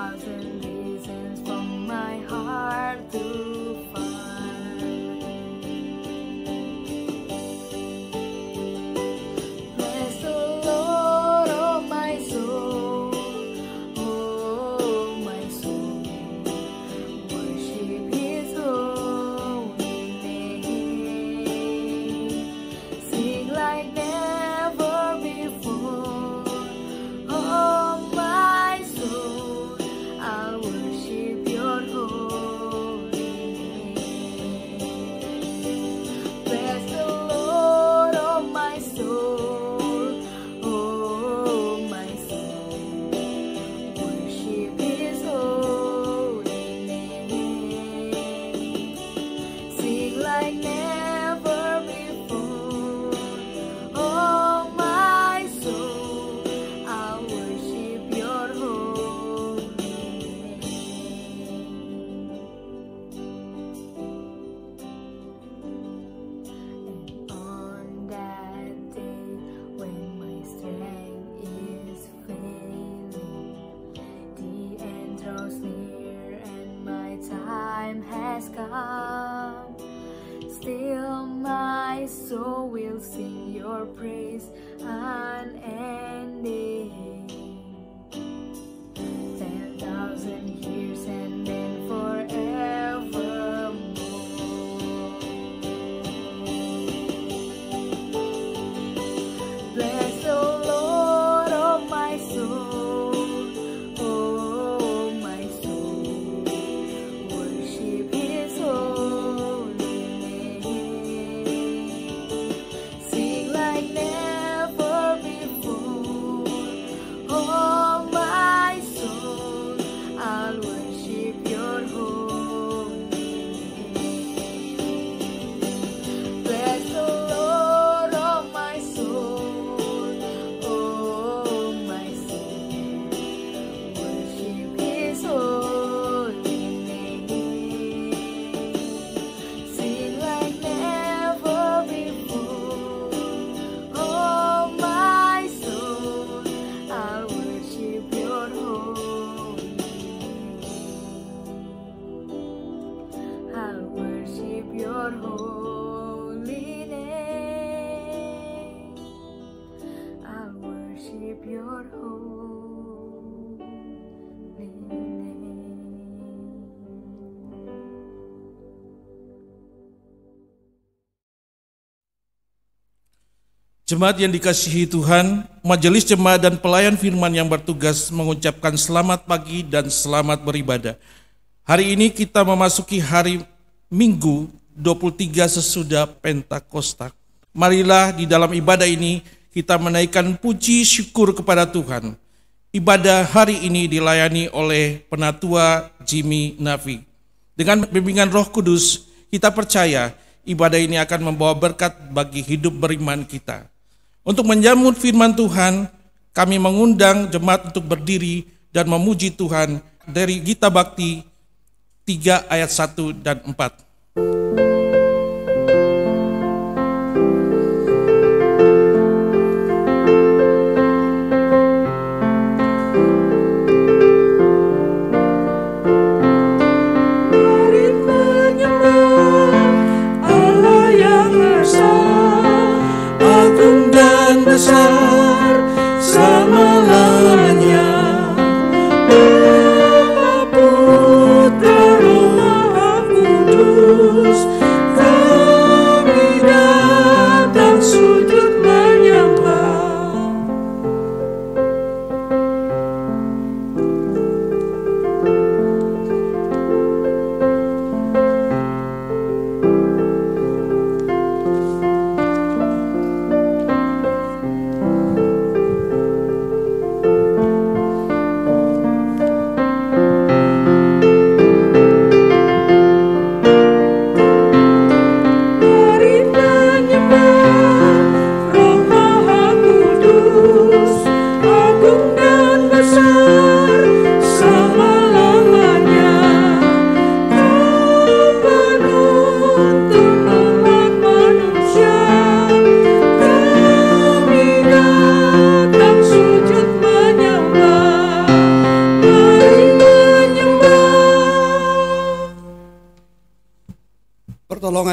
10,000 reasons from my heart to find. Bless the Lord, oh my soul, oh my soul. Worship His holy name. Sing like never before. Oh my soul, I'll worship Your holy name. Bless the Lord, oh my soul, oh my soul. Worship His holy name. Sing like never before. Oh my soul, I'll worship Your holy name. And on that day when my strength is failing, the end draws near and my time has come, still my soul will sing Your praise unending. 10,000 years and then forevermore. Bless the Lord, oh my soul, oh my soul. Worship His holy name. Sing like never before. Oh my soul, I'll worship Your holy name. Bless the Lord, oh my soul, oh my soul. Worship His holy name. Sing like never before. Oh my soul, I'll worship Your holy name. I'll worship Your holy name. I'll worship Your holy name. Jemaat yang dikasihi Tuhan, majelis jemaat dan pelayan firman yang bertugas mengucapkan selamat pagi dan selamat beribadah. Hari ini kita memasuki hari Minggu 23 sesudah Pentakosta. Marilah di dalam ibadah ini kita menaikkan puji syukur kepada Tuhan. Ibadah hari ini dilayani oleh Penatua Jimmy Nafi. Dengan bimbingan Roh Kudus, kita percaya ibadah ini akan membawa berkat bagi hidup beriman kita. Untuk menjamun firman Tuhan, kami mengundang jemaat untuk berdiri dan memuji Tuhan dari Gita Bakti 3 ayat 1 dan 4. Besar selama-lamanya, Bapa, Putra, Roh Kudus.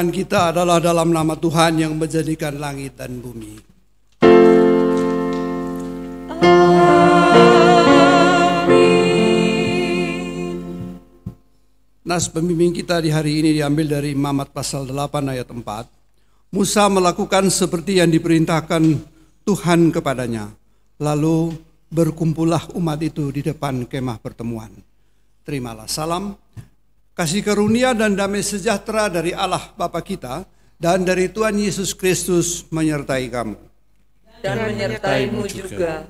permohonan kita adalah dalam nama Tuhan yang menjadikan langit dan bumi. Nas pembimbing kita di hari ini diambil dari Imamat pasal 8 ayat 4. Musa melakukan seperti yang diperintahkan Tuhan kepadanya. Lalu berkumpullah umat itu di depan kemah pertemuan. Terimalah salam, kasih karunia dan damai sejahtera dari Allah Bapa kita dan dari Tuhan Yesus Kristus menyertai kamu. Dan menyertaimu juga.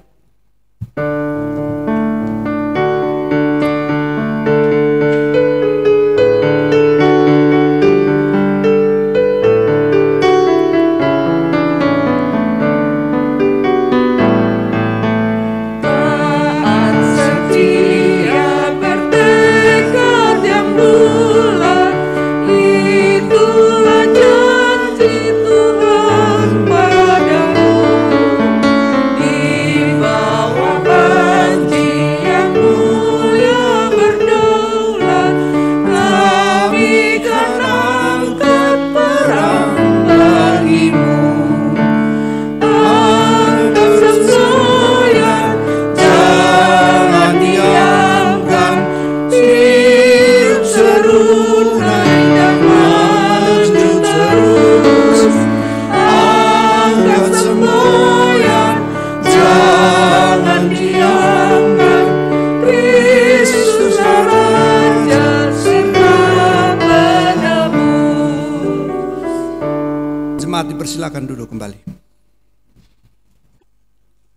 Silakan duduk kembali.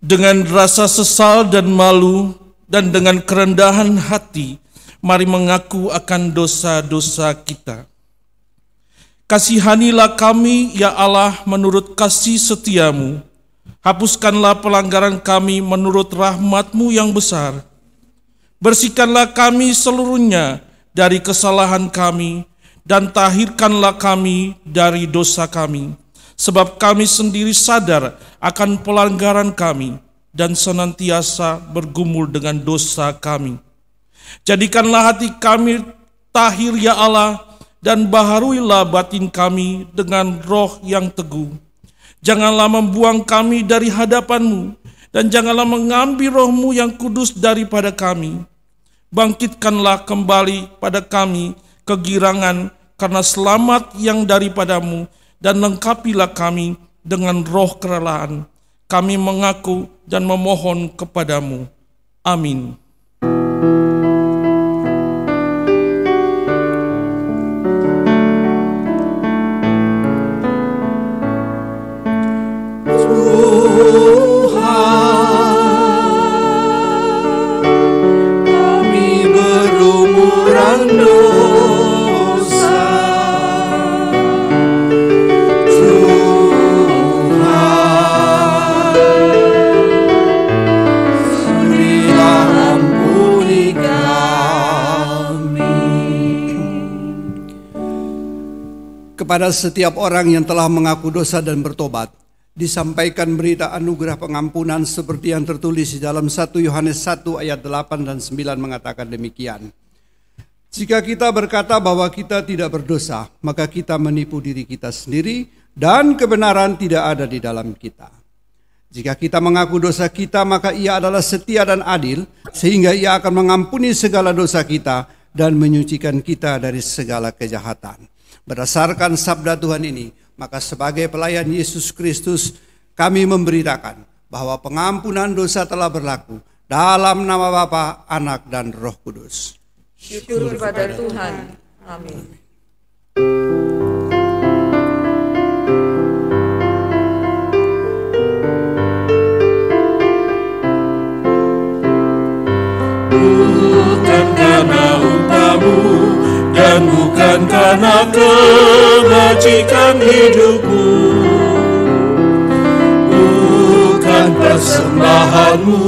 Dengan rasa sesal dan malu dan dengan kerendahan hati, mari mengaku akan dosa-dosa kita. Kasihanilah kami, ya Allah, menurut kasih setiamu. Hapuskanlah pelanggaran kami menurut rahmat-Mu yang besar. Bersihkanlah kami seluruhnya dari kesalahan kami, dan tahirkanlah kami dari dosa kami. Sebab kami sendiri sadar akan pelanggaran kami dan senantiasa bergumul dengan dosa kami. Jadikanlah hati kami tahir, ya Allah, dan baharuilah batin kami dengan roh yang teguh. Janganlah membuang kami dari hadapan-Mu, dan janganlah mengambil roh-Mu yang kudus daripada kami. Bangkitkanlah kembali pada kami kegirangan karena selamat yang daripada-Mu, dan lengkapilah kami dengan roh kerelaan. Kami mengaku dan memohon kepadamu. Amin. Kepada setiap orang yang telah mengaku dosa dan bertobat, disampaikan berita anugerah pengampunan seperti yang tertulis di dalam 1 Yohanes 1 ayat 8 dan 9 mengatakan demikian. Jika kita berkata bahwa kita tidak berdosa, maka kita menipu diri kita sendiri dan kebenaran tidak ada di dalam kita. Jika kita mengaku dosa kita, maka Ia adalah setia dan adil, sehingga Ia akan mengampuni segala dosa kita dan menyucikan kita dari segala kejahatan. Berdasarkan sabda Tuhan ini, maka sebagai pelayan Yesus Kristus, kami memberitakan bahwa pengampunan dosa telah berlaku dalam nama Bapa, Anak, dan Roh Kudus. Syukur kepada Tuhan. Amin. Bukan karena upahmu dan bukan karena kebajikan hidupmu, bukan persembahanmu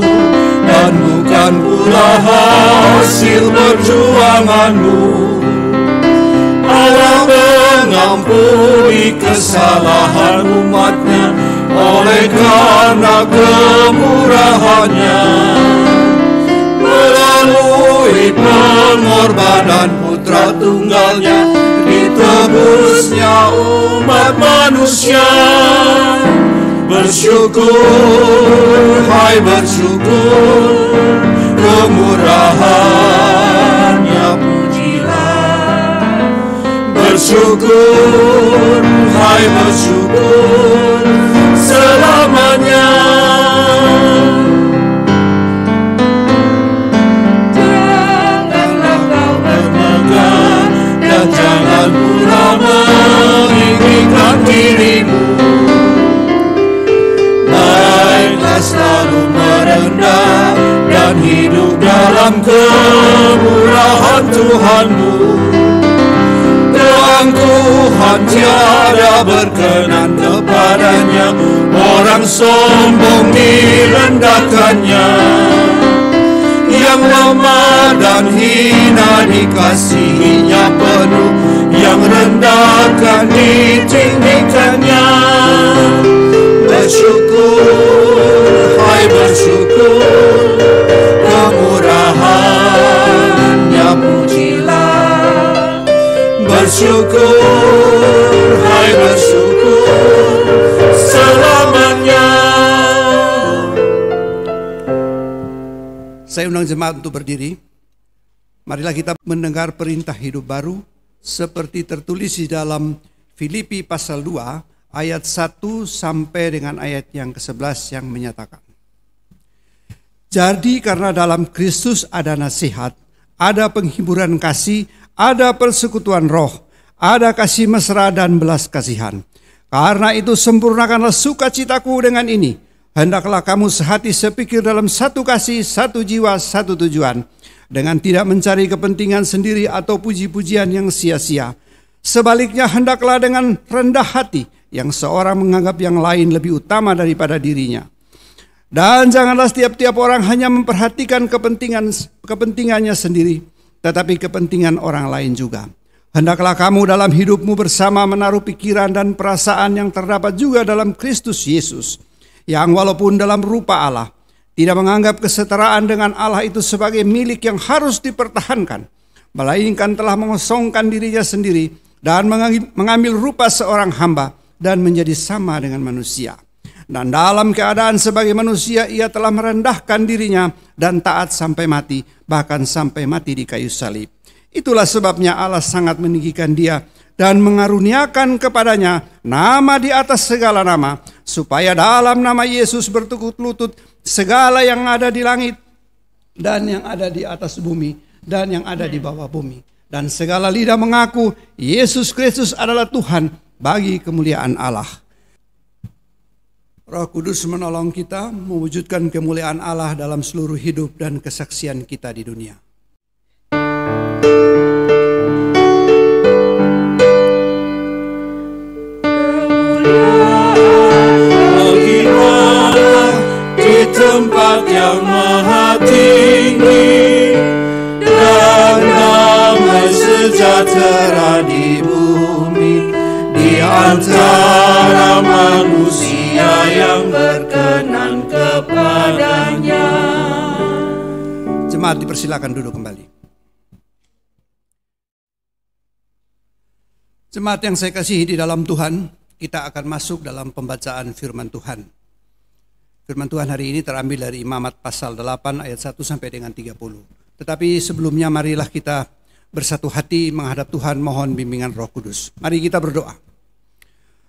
dan bukan pula hasil perjuanganmu. Allah mengampuni kesalahan umatnya oleh karena kemurahannya, melalui pengorbanan Putra Tunggalnya di menebusnya umat manusia. Bersyukur, hai bersyukur, kemurahannya pujilah. Bersyukur, hai bersyukur, selamanya. Janganlah kau bermegah dan jangan pula meninggikan dirimu. Naiklah selalu merendah dan hidup dalam kemurahan Tuhanmu. Keangkuhan tiada berkenan kepadanya, orang sombong direndahkannya. Yang lemah dan hina dikasihinya penuh, yang rendahkan ditinggikannya. Bersyukur, hai bersyukur, kemurahannya pujilah. Bersyukur, hai bersyukur, selamanya. Saya undang jemaat untuk berdiri. Marilah kita mendengar perintah hidup baru seperti tertulis di dalam Filipi pasal 2 ayat 1 sampai dengan ayat yang ke-11 yang menyatakan. Jadi karena dalam Kristus ada nasihat, ada penghiburan kasih, ada persekutuan roh, ada kasih mesra dan belas kasihan. Karena itu sempurnakanlah sukacitaku dengan ini. Hendaklah kamu sehati sepikir dalam satu kasih, satu jiwa, satu tujuan. Dengan tidak mencari kepentingan sendiri atau puji-pujian yang sia-sia. Sebaliknya hendaklah dengan rendah hati, yang seorang menganggap yang lain lebih utama daripada dirinya. Dan janganlah setiap orang hanya memperhatikan kepentingannya sendiri, tetapi kepentingan orang lain juga. Hendaklah kamu dalam hidupmu bersama menaruh pikiran dan perasaan yang terdapat juga dalam Kristus Yesus, yang walaupun dalam rupa Allah, tidak menganggap kesetaraan dengan Allah itu sebagai milik yang harus dipertahankan, melainkan telah mengosongkan dirinya sendiri dan mengambil rupa seorang hamba dan menjadi sama dengan manusia. Dan dalam keadaan sebagai manusia ia telah merendahkan dirinya dan taat sampai mati, bahkan sampai mati di kayu salib. Itulah sebabnya Allah sangat meninggikan dia dan mengaruniakan kepadanya nama di atas segala nama, supaya dalam nama Yesus bertekuk lutut segala yang ada di langit dan yang ada di atas bumi dan yang ada di bawah bumi. Dan segala lidah mengaku Yesus Kristus adalah Tuhan bagi kemuliaan Allah. Roh Kudus menolong kita mewujudkan kemuliaan Allah dalam seluruh hidup dan kesaksian kita di dunia. Di tempat yang maha tinggi dan damai sejahtera di bumi di antara manusia yang berkenan kepadanya. Jemaat dipersilakan duduk kembali. Jemaat yang saya kasihi di dalam Tuhan, kita akan masuk dalam pembacaan firman Tuhan. Firman Tuhan hari ini terambil dari Imamat pasal 8 ayat 1 sampai dengan 30. Tetapi sebelumnya marilah kita bersatu hati menghadap Tuhan, mohon bimbingan Roh Kudus. Mari kita berdoa.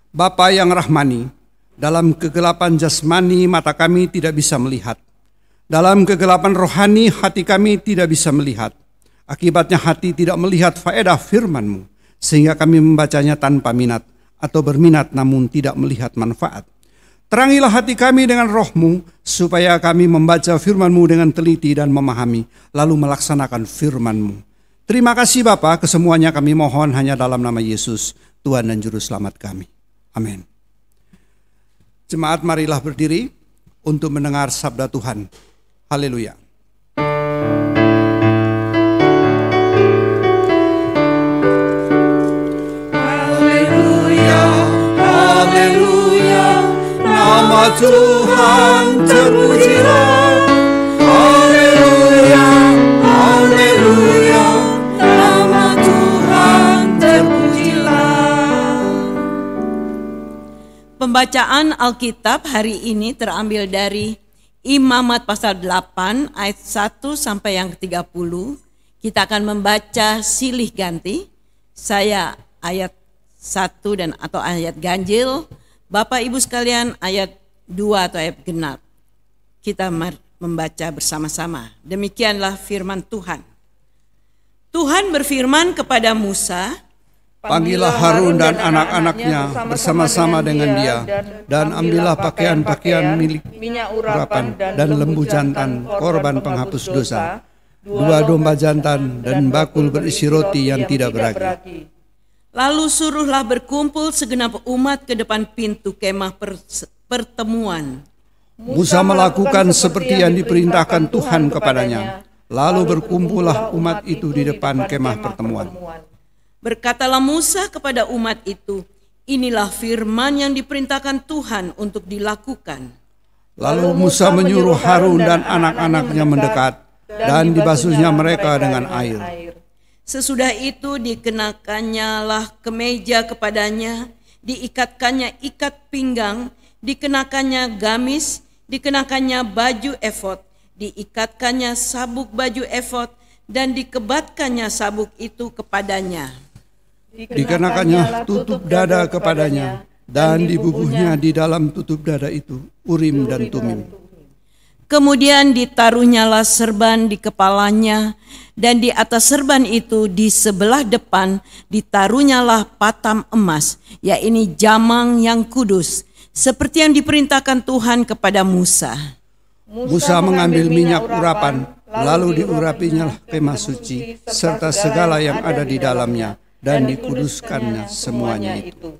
Bapa yang rahmani, dalam kegelapan jasmani mata kami tidak bisa melihat. Dalam kegelapan rohani hati kami tidak bisa melihat. Akibatnya hati tidak melihat faedah firman-Mu, sehingga kami membacanya tanpa minat atau berminat namun tidak melihat manfaat. Terangilah hati kami dengan Roh-Mu, supaya kami membaca firman-Mu dengan teliti dan memahami, lalu melaksanakan firman-Mu. Terima kasih Bapa, kesemuanya kami mohon hanya dalam nama Yesus, Tuhan dan Juru Selamat kami. Amin. Jemaat marilah berdiri untuk mendengar sabda Tuhan. Haleluya. Haleluya, haleluya, nama Tuhan terpujilah. Haleluya, haleluya, nama Tuhan terpujilah. Pembacaan Alkitab hari ini terambil dari Imamat pasal 8 ayat 1 sampai yang ke-30. Kita akan membaca silih ganti. Saya ayat 1 dan atau ayat ganjil, Bapak Ibu sekalian ayat 2 atau ayat genap. Kita membaca bersama-sama. Demikianlah firman Tuhan. Tuhan berfirman kepada Musa, Panggillah Harun dan anak-anaknya bersama-sama dengan dia, dan ambillah pakaian-pakaian milik minyak urapan dan lembu jantan, korban penghapus dosa, 2 domba jantan, dan bakul berisi roti yang tidak beragi. lalu suruhlah berkumpul segenap umat ke depan pintu kemah pertemuan. Musa melakukan seperti yang diperintahkan Tuhan kepadanya. Lalu berkumpullah umat itu di depan kemah pertemuan. Berkatalah Musa kepada umat itu, inilah firman yang diperintahkan Tuhan untuk dilakukan. Lalu Musa menyuruh Harun dan anak-anaknya mendekat, dan dibasuhnya mereka dengan air. Sesudah itu dikenakannya lah kemeja kepadanya, diikatkannya ikat pinggang, dikenakannya gamis, dikenakannya baju efod, diikatkannya sabuk baju efod, dan dikebatkannya sabuk itu kepadanya. Dikenakannya tutup dada kepadanya, dan dibubuhnya di dalam tutup dada itu Urim dan Tumim. Kemudian ditaruhnyalah serban di kepalanya, dan di atas serban itu di sebelah depan ditaruhnyalah patam emas, yaitu jamang yang kudus, seperti yang diperintahkan Tuhan kepada Musa. Musa mengambil minyak urapan, lalu diurapinya kemah suci, serta segala yang ada di dalamnya, dan dikuduskannya semuanya itu.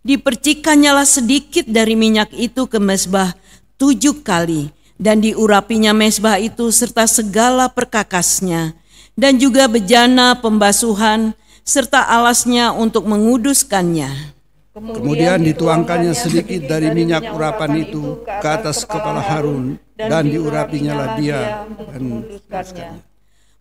Dipercikannya lah sedikit dari minyak itu ke mezbah 7 kali, dan diurapinya mezbah itu serta segala perkakasnya, dan juga bejana pembasuhan, serta alasnya untuk menguduskannya. Kemudian dituangkannya sedikit dari minyak urapan itu ke atas kepala Harun, dan diurapinya lah dia dan kuduskannya.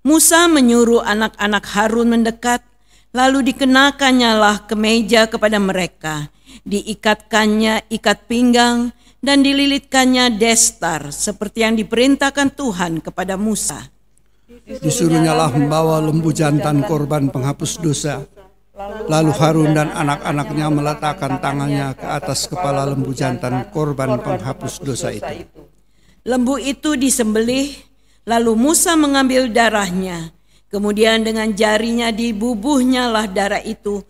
Musa menyuruh anak-anak Harun mendekat, lalu dikenakannya lah kemeja kepada mereka, diikatkannya ikat pinggang, dan dililitkannya destar, seperti yang diperintahkan Tuhan kepada Musa. Disuruhnya lah membawa lembu jantan korban penghapus dosa. Lalu Harun dan anak-anaknya meletakkan tangannya ke atas kepala lembu jantan korban penghapus dosa itu. Lembu itu disembelih, lalu Musa mengambil darahnya. Kemudian dengan jarinya dibubuhnya lah darah itu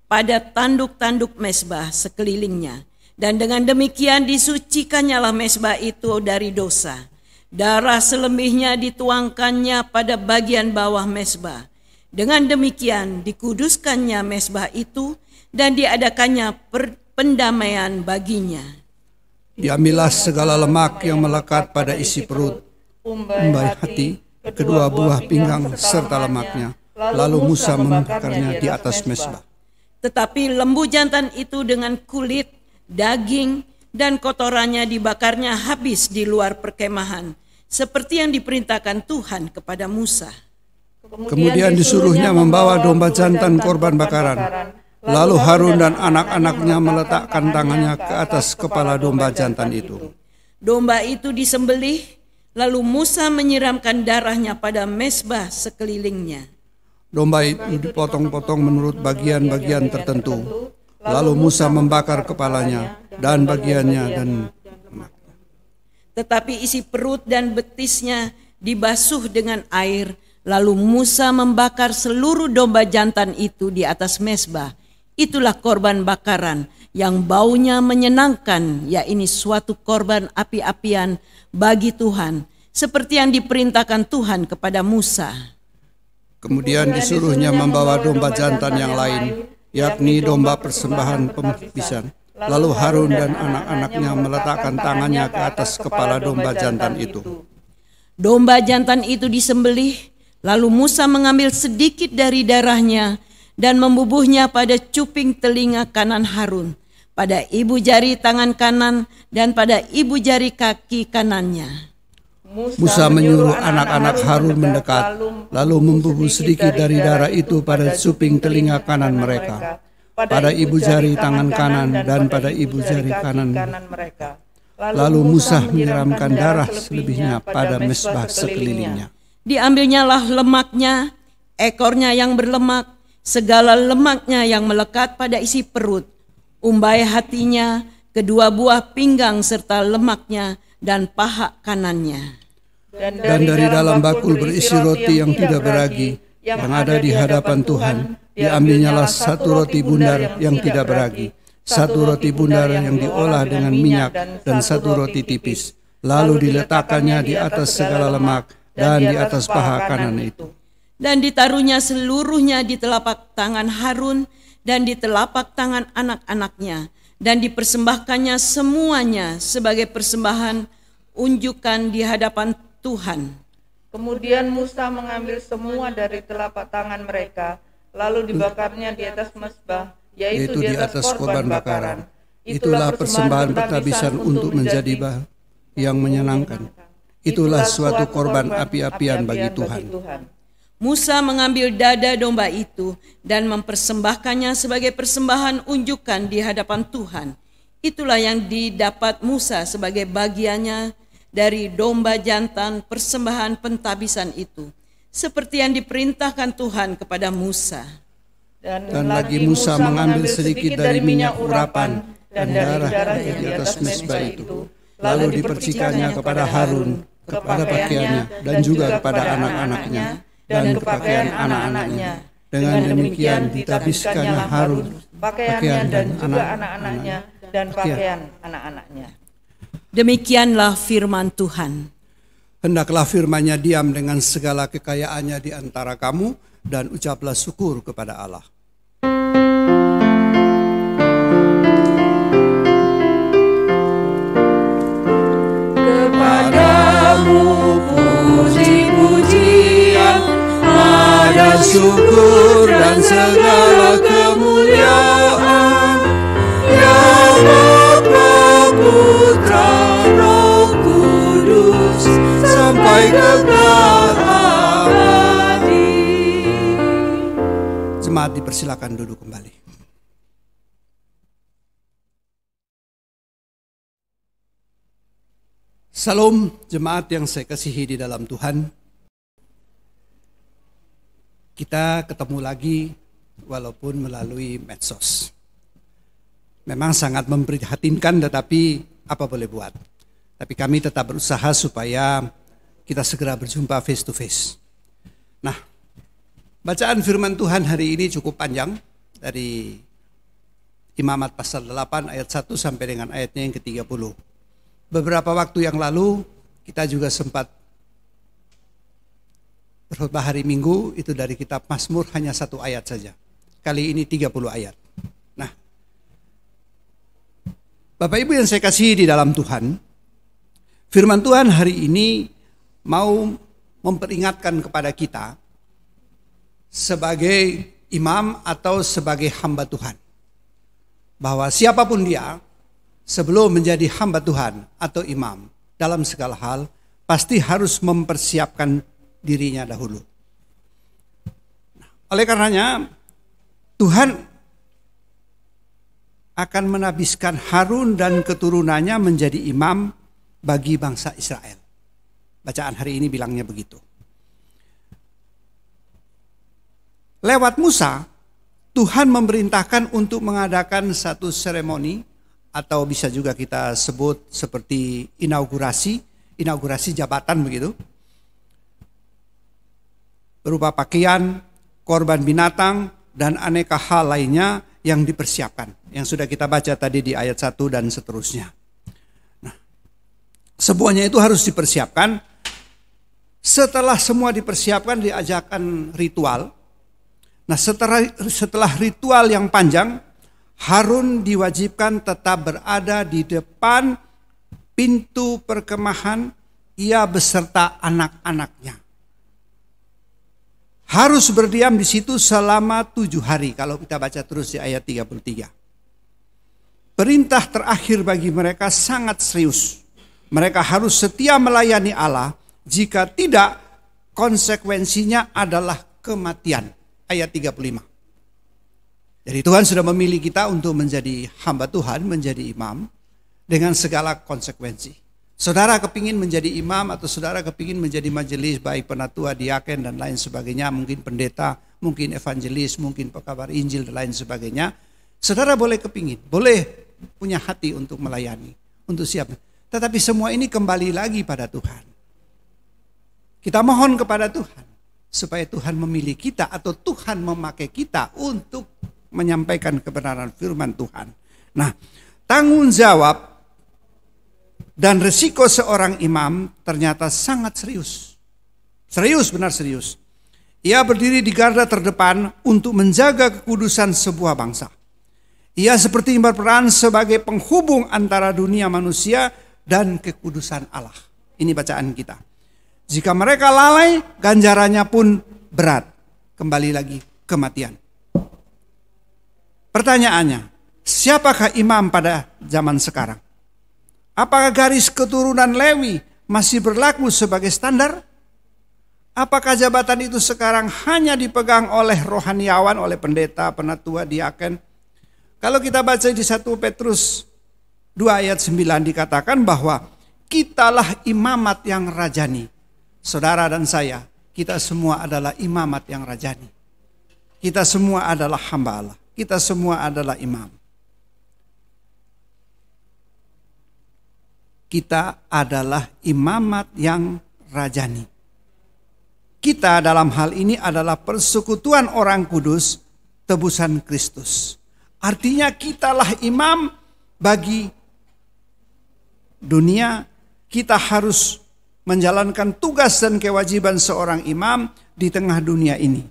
pada tanduk-tanduk mezbah sekelilingnya. Dan dengan demikian disucikannya lah mezbah itu dari dosa. Darah selebihnya dituangkannya pada bagian bawah mezbah. Dengan demikian dikuduskannya mezbah itu dan diadakannya pendamaian baginya. Diambillah segala lemak yang melekat pada isi perut, umbai hati, kedua buah pinggang serta lemaknya. Lalu Musa membakarnya di atas mezbah. Tetapi lembu jantan itu dengan kulit, daging, dan kotorannya dibakarnya habis di luar perkemahan, seperti yang diperintahkan Tuhan kepada Musa. Kemudian disuruhnya membawa domba jantan korban bakaran. Lalu Harun dan anak-anaknya meletakkan tangannya ke atas kepala domba jantan itu. Domba itu disembelih, lalu Musa menyiramkan darahnya pada mezbah sekelilingnya. Domba itu dipotong-potong menurut bagian-bagian tertentu. Lalu Musa membakar kepalanya dan bagiannya dan tetapi isi perut dan betisnya dibasuh dengan air. Lalu Musa membakar seluruh domba jantan itu di atas mezbah. Itulah korban bakaran yang baunya menyenangkan, yaitu suatu korban api-apian bagi Tuhan, seperti yang diperintahkan Tuhan kepada Musa. Kemudian disuruhnya membawa domba jantan yang lain, yakni domba persembahan pembibisan. Lalu Harun dan anak-anaknya meletakkan tangannya ke atas kepala domba jantan itu. Domba jantan itu disembelih, lalu Musa mengambil sedikit dari darahnya dan membubuhnya pada cuping telinga kanan Harun, pada ibu jari tangan kanan, dan pada ibu jari kaki kanannya. Musa menyuruh anak-anak Harun mendekat, lalu membubuh sedikit dari darah itu pada cuping telinga kanan mereka. pada ibu jari tangan kanan dan pada ibu jari kanan mereka. Lalu Musa menyiramkan darah selebihnya pada mezbah sekelilingnya. Diambilnyalah lemaknya, ekornya yang berlemak, segala lemaknya yang melekat pada isi perut, umbai hatinya, kedua buah pinggang serta lemaknya, dan paha kanannya. Dan dari dalam bakul berisi roti yang tidak beragi, yang ada di hadapan Tuhan, diambilnyalah satu roti bundar yang tidak beragi, satu roti bundar yang diolah dengan minyak, dan satu roti tipis. Lalu diletakkannya di atas segala lemak dan di atas paha kanan itu. Dan ditaruhnya seluruhnya di telapak tangan Harun dan di telapak tangan anak-anaknya, dan dipersembahkannya semuanya sebagai persembahan unjukan di hadapan Tuhan. Kemudian Musa mengambil semua dari telapak tangan mereka, lalu dibakarnya di atas mezbah, yaitu di atas korban bakaran. Itulah persembahan pentabisan untuk menjadi yang menyenangkan. Itulah suatu korban api-apian bagi Tuhan. Musa mengambil dada domba itu dan mempersembahkannya sebagai persembahan unjukan di hadapan Tuhan. Itulah yang didapat Musa sebagai bagiannya dari domba jantan persembahan pentabisan itu, seperti yang diperintahkan Tuhan kepada Musa. Dan lagi Musa mengambil sedikit dari minyak urapan dan darah di atas mezbah itu, lalu dipercikannya kepada Harun, kepada pakaiannya, dan juga kepada anak-anaknya, dan kepakaian anak-anaknya. Dengan demikian ditabiskannya Harun, pakaiannya, dan juga anak-anaknya, dan pakaian anak-anaknya. Demikianlah firman Tuhan. Hendaklah firman-Nya diam dengan segala kekayaannya di antara kamu, dan ucaplah syukur kepada Allah. Kepadamu puji-pujian, ada syukur dan segala kemuliaan, ya Bapa, Putra, Roh Kudus, sampai kekal abadi. Jemaat dipersilakan duduk kembali. Salam jemaat yang saya kasihi di dalam Tuhan. Kita ketemu lagi walaupun melalui medsos. Memang sangat memprihatinkan, tetapi apa boleh buat. Tapi kami tetap berusaha supaya kita segera berjumpa face to face. Nah, bacaan firman Tuhan hari ini cukup panjang, dari Imamat pasal 8 ayat 1 sampai dengan ayatnya yang ke-30. Beberapa waktu yang lalu kita juga sempat berkhotbah hari Minggu, itu dari kitab Mazmur hanya 1 ayat saja. Kali ini 30 ayat. Nah, Bapak Ibu yang saya kasihi di dalam Tuhan, firman Tuhan hari ini mau memperingatkan kepada kita sebagai imam atau sebagai hamba Tuhan, bahwa siapapun dia sebelum menjadi hamba Tuhan atau imam dalam segala hal pasti harus mempersiapkan dirinya dahulu. Oleh karenanya Tuhan akan menabiskan Harun dan keturunannya menjadi imam bagi bangsa Israel. Bacaan hari ini bilangnya begitu. Lewat Musa, Tuhan memerintahkan untuk mengadakan satu seremoni, atau bisa juga kita sebut seperti inaugurasi jabatan begitu. Berupa pakaian, korban binatang, dan aneka hal lainnya yang dipersiapkan. Yang sudah kita baca tadi di ayat 1 dan seterusnya. Nah, semuanya itu harus dipersiapkan. Setelah semua dipersiapkan, diajarkan ritual. Nah, setelah ritual yang panjang, Harun diwajibkan tetap berada di depan pintu perkemahan, ia beserta anak-anaknya. Harus berdiam di situ selama 7 hari, kalau kita baca terus di ayat 33. Perintah terakhir bagi mereka sangat serius. Mereka harus setia melayani Allah, jika tidak konsekuensinya adalah kematian. Ayat 35. Jadi Tuhan sudah memilih kita untuk menjadi hamba Tuhan, menjadi imam dengan segala konsekuensi. Saudara kepingin menjadi imam atau saudara kepingin menjadi majelis, baik penatua, diaken dan lain sebagainya, mungkin pendeta, mungkin evangelis, mungkin pekabar Injil dan lain sebagainya. Saudara boleh kepingin, boleh punya hati untuk melayani, untuk siap. Tetapi semua ini kembali lagi pada Tuhan. Kita mohon kepada Tuhan supaya Tuhan memilih kita atau Tuhan memakai kita untuk menyampaikan kebenaran firman Tuhan. Nah, tanggung jawab dan risiko seorang imam ternyata sangat serius. Serius, benar serius. Ia berdiri di garda terdepan untuk menjaga kekudusan sebuah bangsa. Ia seperti berperan sebagai penghubung antara dunia manusia dan kekudusan Allah. Ini bacaan kita. Jika mereka lalai, ganjarannya pun berat. Kembali lagi, kematian. Pertanyaannya, siapakah imam pada zaman sekarang? Apakah garis keturunan Lewi masih berlaku sebagai standar? Apakah jabatan itu sekarang hanya dipegang oleh rohaniawan, oleh pendeta, penatua, diaken? Kalau kita baca di 1 Petrus 2 ayat 9 dikatakan bahwa kitalah imamat yang rajani. Saudara dan saya, kita semua adalah imamat yang rajani. Kita semua adalah hamba Allah. Kita semua adalah imam. Kita adalah imamat yang rajani. Kita dalam hal ini adalah persekutuan orang kudus, tebusan Kristus. Artinya kitalah imam bagi dunia. Kita harus menjalankan tugas dan kewajiban seorang imam di tengah dunia ini.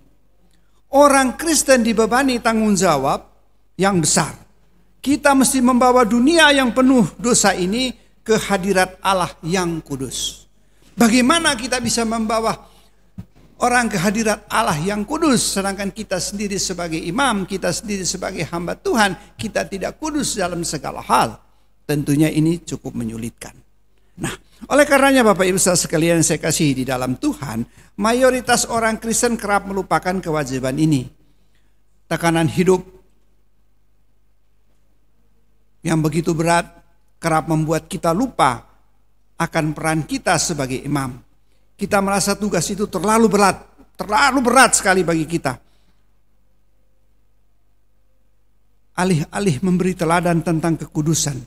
Orang Kristen dibebani tanggung jawab yang besar. Kita mesti membawa dunia yang penuh dosa ini ke hadirat Allah yang kudus. Bagaimana kita bisa membawa orang ke hadirat Allah yang kudus, sedangkan kita sendiri sebagai imam, kita sendiri sebagai hamba Tuhan, kita tidak kudus dalam segala hal. Tentunya ini cukup menyulitkan. Nah, oleh karenanya Bapak Ibu saudara sekalian yang saya kasihi di dalam Tuhan, mayoritas orang Kristen kerap melupakan kewajiban ini. Tekanan hidup yang begitu berat kerap membuat kita lupa akan peran kita sebagai imam. Kita merasa tugas itu terlalu berat sekali bagi kita. Alih-alih memberi teladan tentang kekudusan,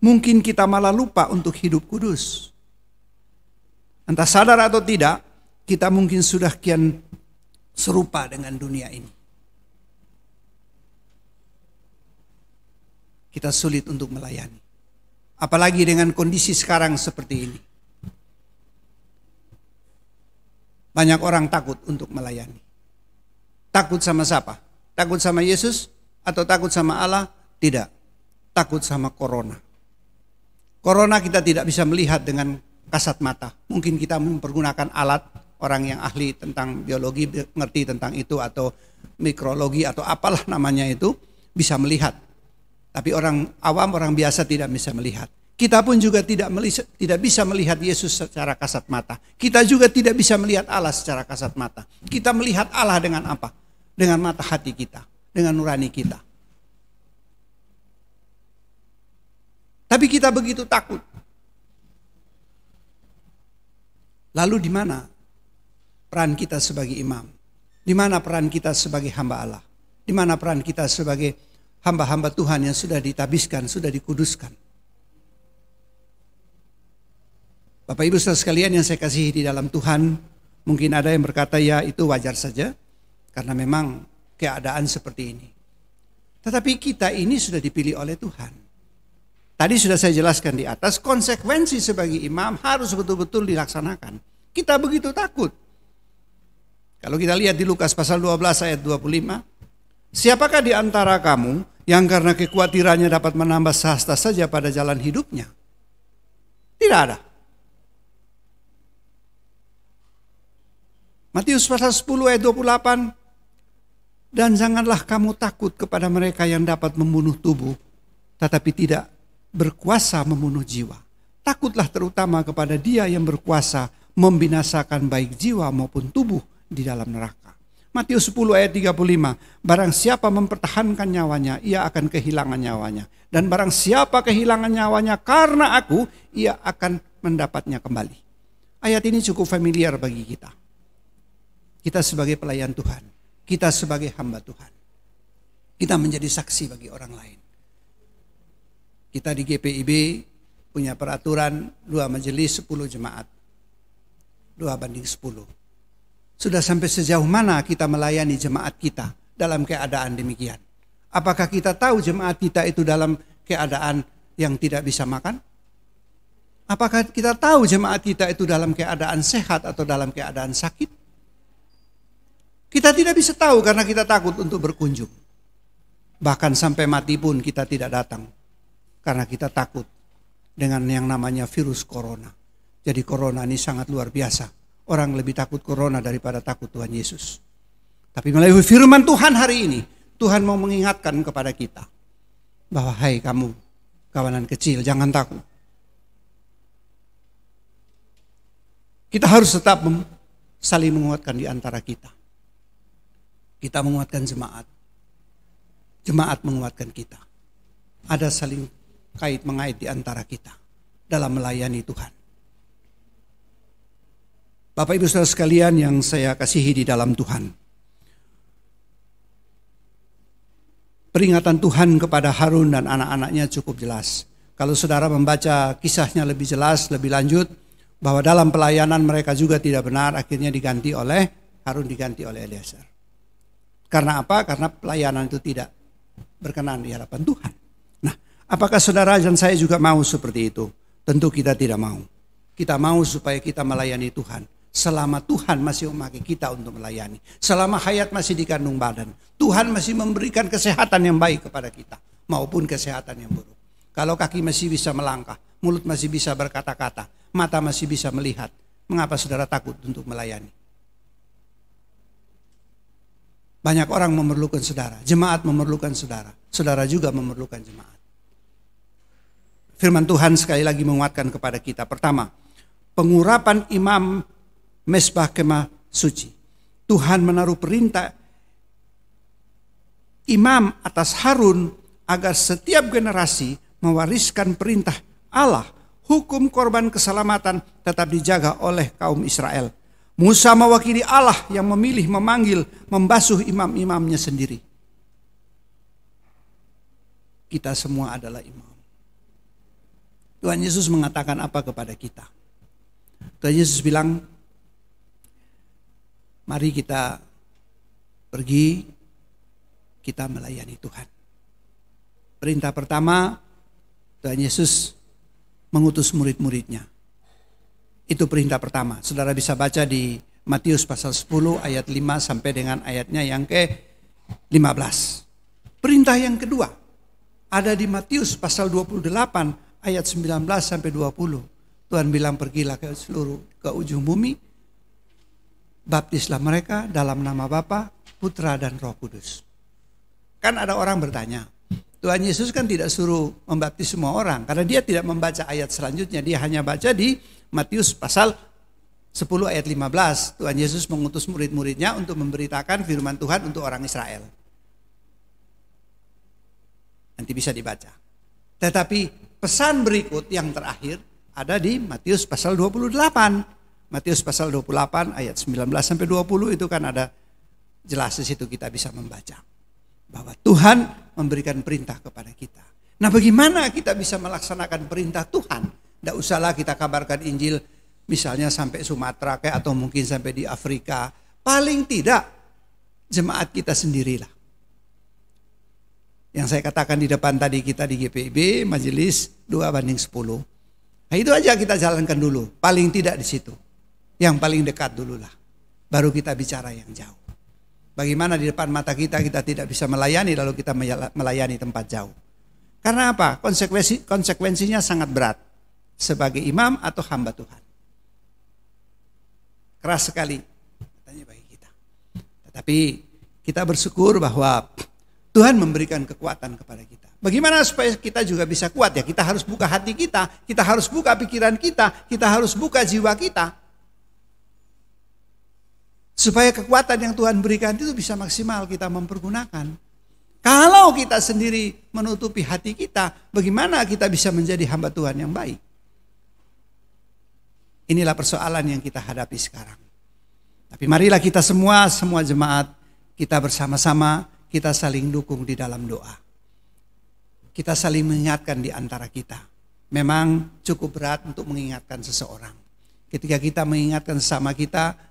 mungkin kita malah lupa untuk hidup kudus. Entah sadar atau tidak, kita mungkin sudah kian serupa dengan dunia ini. Kita sulit untuk melayani. Apalagi dengan kondisi sekarang seperti ini. Banyak orang takut untuk melayani. Takut sama siapa? Takut sama Yesus atau takut sama Allah? Tidak. Takut sama corona. Corona kita tidak bisa melihat dengan kasat mata. Mungkin kita mempergunakan alat, orang yang ahli tentang biologi, ngerti tentang itu, atau mikrologi atau apalah namanya itu, bisa melihat. Tapi orang awam, orang biasa tidak bisa melihat. Kita pun juga tidak bisa melihat Yesus secara kasat mata. Kita juga tidak bisa melihat Allah secara kasat mata. Kita melihat Allah dengan apa? Dengan mata hati kita, dengan nurani kita. Tapi kita begitu takut. Lalu di mana peran kita sebagai imam? Di mana peran kita sebagai hamba Allah? Di mana peran kita sebagai hamba-hamba Tuhan yang sudah ditabiskan, sudah dikuduskan? Bapak Ibu saudara sekalian yang saya kasihi di dalam Tuhan, mungkin ada yang berkata ya itu wajar saja, karena memang keadaan seperti ini. Tetapi kita ini sudah dipilih oleh Tuhan. Tadi sudah saya jelaskan di atas, konsekuensi sebagai imam harus betul-betul dilaksanakan. Kita begitu takut. Kalau kita lihat di Lukas pasal 12 ayat 25, siapakah di antara kamu yang karena kekhawatirannya dapat menambah sehasta saja pada jalan hidupnya? Tidak ada. Matius pasal 10 ayat 28, dan janganlah kamu takut kepada mereka yang dapat membunuh tubuh, tetapi tidak berkuasa membunuh jiwa. Takutlah terutama kepada Dia yang berkuasa membinasakan baik jiwa maupun tubuh di dalam neraka. Matius 10 ayat 35. Barang siapa mempertahankan nyawanya, ia akan kehilangan nyawanya. Dan barang siapa kehilangan nyawanya karena aku, ia akan mendapatnya kembali. Ayat ini cukup familiar bagi kita. Kita sebagai pelayan Tuhan, kita sebagai hamba Tuhan, kita menjadi saksi bagi orang lain. Kita di GPIB punya peraturan 2 majelis 10 jemaat. 2:10. Sudah sampai sejauh mana kita melayani jemaat kita dalam keadaan demikian? Apakah kita tahu jemaat kita itu dalam keadaan yang tidak bisa makan? Apakah kita tahu jemaat kita itu dalam keadaan sehat atau dalam keadaan sakit? Kita tidak bisa tahu karena kita takut untuk berkunjung. Bahkan sampai mati pun kita tidak datang. Karena kita takut dengan yang namanya virus corona. Jadi corona ini sangat luar biasa. Orang lebih takut corona daripada takut Tuhan Yesus. Tapi melalui firman Tuhan hari ini, Tuhan mau mengingatkan kepada kita. Bahwa hai kamu, kawanan kecil, jangan takut. Kita harus tetap saling menguatkan di antara kita. Kita menguatkan jemaat. Jemaat menguatkan kita. Ada saling kait mengait di antara kita dalam melayani Tuhan. Bapak Ibu Saudara sekalian yang saya kasihi di dalam Tuhan. Peringatan Tuhan kepada Harun dan anak-anaknya cukup jelas. Kalau saudara membaca kisahnya lebih jelas, lebih lanjut, bahwa dalam pelayanan mereka juga tidak benar, akhirnya diganti oleh Harun, diganti oleh Eliezer. Karena apa? Karena pelayanan itu tidak berkenan di hadapan Tuhan. Nah, apakah saudara dan saya juga mau seperti itu? Tentu kita tidak mau. Kita mau supaya kita melayani Tuhan. Selama Tuhan masih memakai kita untuk melayani. Selama hayat masih di kandung badan. Tuhan masih memberikan kesehatan yang baik kepada kita. Maupun kesehatan yang buruk. Kalau kaki masih bisa melangkah. Mulut masih bisa berkata-kata. Mata masih bisa melihat. Mengapa saudara takut untuk melayani? Banyak orang memerlukan saudara. Jemaat memerlukan saudara. Saudara juga memerlukan jemaat. Firman Tuhan sekali lagi menguatkan kepada kita. Pertama, pengurapan imam Mesbah Kemah Suci. Tuhan menaruh perintah imam atas Harun agar setiap generasi mewariskan perintah Allah. Hukum korban keselamatan tetap dijaga oleh kaum Israel. Musa mewakili Allah yang memilih, memanggil, membasuh imam-imamnya sendiri. Kita semua adalah imam. Tuhan Yesus mengatakan apa kepada kita? Tuhan Yesus bilang, mari kita pergi, kita melayani Tuhan. Perintah pertama, Tuhan Yesus mengutus murid-muridnya. Itu perintah pertama. Saudara bisa baca di Matius pasal 10 ayat 5 sampai dengan ayatnya yang ke-15. Perintah yang kedua ada di Matius pasal 28 ayat 19 sampai 20. Tuhan bilang pergilah ke ujung bumi. Baptislah mereka dalam nama Bapa, Putra dan Roh Kudus. Kan ada orang bertanya, Tuhan Yesus kan tidak suruh membaptis semua orang. Karena dia tidak membaca ayat selanjutnya. Dia hanya baca di Matius pasal 10 ayat 15. Tuhan Yesus mengutus murid-muridnya untuk memberitakan firman Tuhan untuk orang Israel. Nanti bisa dibaca. Tetapi pesan berikut yang terakhir ada di Matius pasal 28. Matius pasal 28 ayat 19 sampai 20 itu kan ada jelas di situ kita bisa membaca. Bahwa Tuhan memberikan perintah kepada kita. Nah, bagaimana kita bisa melaksanakan perintah Tuhan? Tidak usahlah kita kabarkan Injil misalnya sampai Sumatera atau mungkin sampai di Afrika. Paling tidak jemaat kita sendirilah. Yang saya katakan di depan tadi kita di GPIB majelis 2:10. Nah, itu aja kita jalankan dulu. Paling tidak di situ. Yang paling dekat dululah. Baru kita bicara yang jauh. Bagaimana di depan mata kita tidak bisa melayani lalu kita melayani tempat jauh. Karena apa? Konsekuensinya sangat berat. Sebagai imam atau hamba Tuhan. Keras sekali. Katanya bagi kita. Tetapi kita bersyukur bahwa Tuhan memberikan kekuatan kepada kita. Bagaimana supaya kita juga bisa kuat ya? Kita harus buka hati kita harus buka pikiran kita harus buka jiwa kita. Supaya kekuatan yang Tuhan berikan itu bisa maksimal kita mempergunakan. Kalau kita sendiri menutupi hati kita, bagaimana kita bisa menjadi hamba Tuhan yang baik? Inilah persoalan yang kita hadapi sekarang. Tapi marilah kita semua jemaat, kita bersama-sama, kita saling dukung di dalam doa. Kita saling mengingatkan di antara kita. Memang cukup berat untuk mengingatkan seseorang. Ketika kita mengingatkan sesama kita,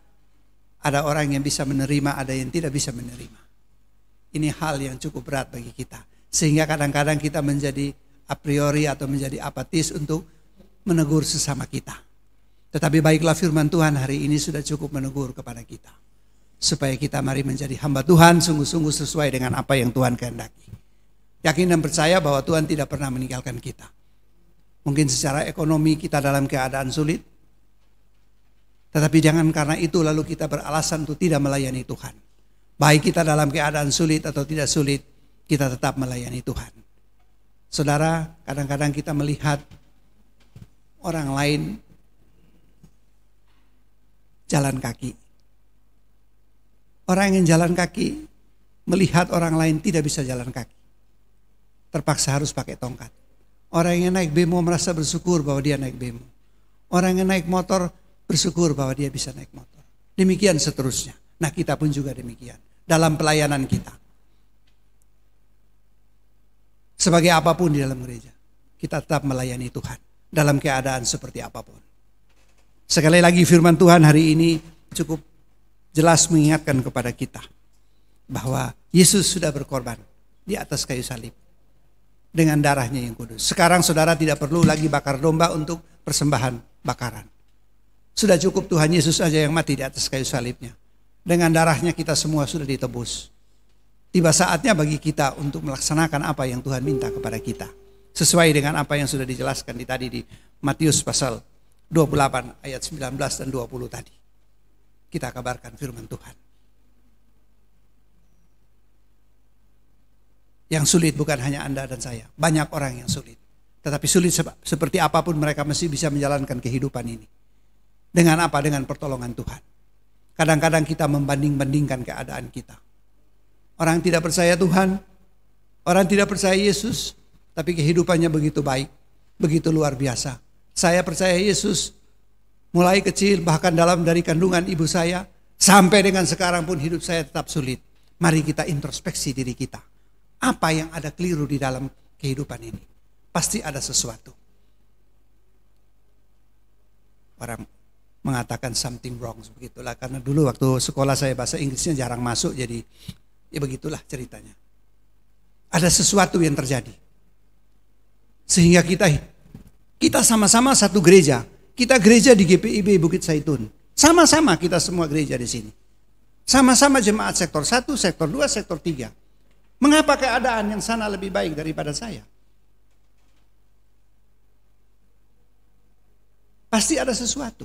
ada orang yang bisa menerima, ada yang tidak bisa menerima. Ini hal yang cukup berat bagi kita. Sehingga kadang-kadang kita menjadi a priori atau menjadi apatis untuk menegur sesama kita. Tetapi baiklah firman Tuhan hari ini sudah cukup menegur kepada kita. Supaya kita mari menjadi hamba Tuhan sungguh-sungguh sesuai dengan apa yang Tuhan kehendaki. Yakin dan percaya bahwa Tuhan tidak pernah meninggalkan kita. Mungkin secara ekonomi kita dalam keadaan sulit. Tetapi jangan karena itu lalu kita beralasan untuk tidak melayani Tuhan. Baik kita dalam keadaan sulit atau tidak sulit, kita tetap melayani Tuhan. Saudara, kadang-kadang kita melihat orang lain jalan kaki. Orang yang jalan kaki melihat orang lain tidak bisa jalan kaki. Terpaksa harus pakai tongkat. Orang yang naik bemo merasa bersyukur bahwa dia naik bemo. Orang yang naik motor bersyukur bahwa dia bisa naik motor. Demikian seterusnya. Nah, kita pun juga demikian. Dalam pelayanan kita. Sebagai apapun di dalam gereja. Kita tetap melayani Tuhan. Dalam keadaan seperti apapun. Sekali lagi firman Tuhan hari ini cukup jelas mengingatkan kepada kita. Bahwa Yesus sudah berkorban di atas kayu salib. Dengan darahnya yang kudus. Sekarang saudara tidak perlu lagi bakar domba untuk persembahan bakaran. Sudah cukup Tuhan Yesus saja yang mati di atas kayu salibnya. Dengan darahnya kita semua sudah ditebus. Tiba saatnya bagi kita untuk melaksanakan apa yang Tuhan minta kepada kita. Sesuai dengan apa yang sudah dijelaskan tadi di Matius pasal 28 ayat 19 dan 20 tadi. Kita kabarkan firman Tuhan. Yang sulit bukan hanya Anda dan saya. Banyak orang yang sulit. Tetapi sulit seperti apapun mereka masih bisa menjalankan kehidupan ini. Dengan apa? Dengan pertolongan Tuhan. Kadang-kadang kita membanding-bandingkan keadaan kita. Orang tidak percaya Tuhan, orang tidak percaya Yesus, tapi kehidupannya begitu baik, begitu luar biasa. Saya percaya Yesus mulai kecil, bahkan dari kandungan ibu saya, sampai dengan sekarang pun hidup saya tetap sulit. Mari kita introspeksi diri kita. Apa yang ada keliru di dalam kehidupan ini? Pasti ada sesuatu. Orang mengatakan something wrong, begitulah. Karena dulu waktu sekolah saya bahasa Inggrisnya jarang masuk, jadi ya begitulah ceritanya. Ada sesuatu yang terjadi. Sehingga kita sama-sama satu gereja. Kita gereja di GPIB Bukit Zaitun. Sama-sama kita semua gereja di sini. Sama-sama jemaat sektor 1, sektor 2, sektor 3. Mengapa keadaan yang sana lebih baik daripada saya? Pasti ada sesuatu.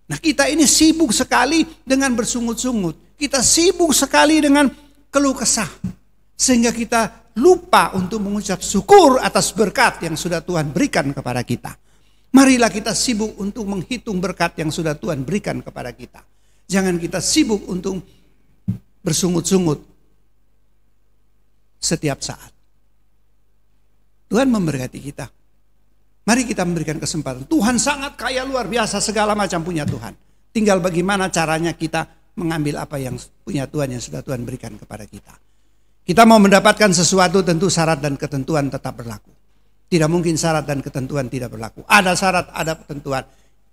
Nah, kita ini sibuk sekali dengan bersungut-sungut. Kita sibuk sekali dengan keluh kesah. Sehingga kita lupa untuk mengucap syukur atas berkat yang sudah Tuhan berikan kepada kita. Marilah kita sibuk untuk menghitung berkat yang sudah Tuhan berikan kepada kita. Jangan kita sibuk untuk bersungut-sungut setiap saat. Tuhan memberkati kita. Mari kita memberikan kesempatan. Tuhan sangat kaya luar biasa, segala macam punya Tuhan. Tinggal bagaimana caranya kita mengambil apa yang punya Tuhan yang sudah Tuhan berikan kepada kita. Kita mau mendapatkan sesuatu, tentu syarat dan ketentuan tetap berlaku. Tidak mungkin syarat dan ketentuan tidak berlaku. Ada syarat, ada ketentuan.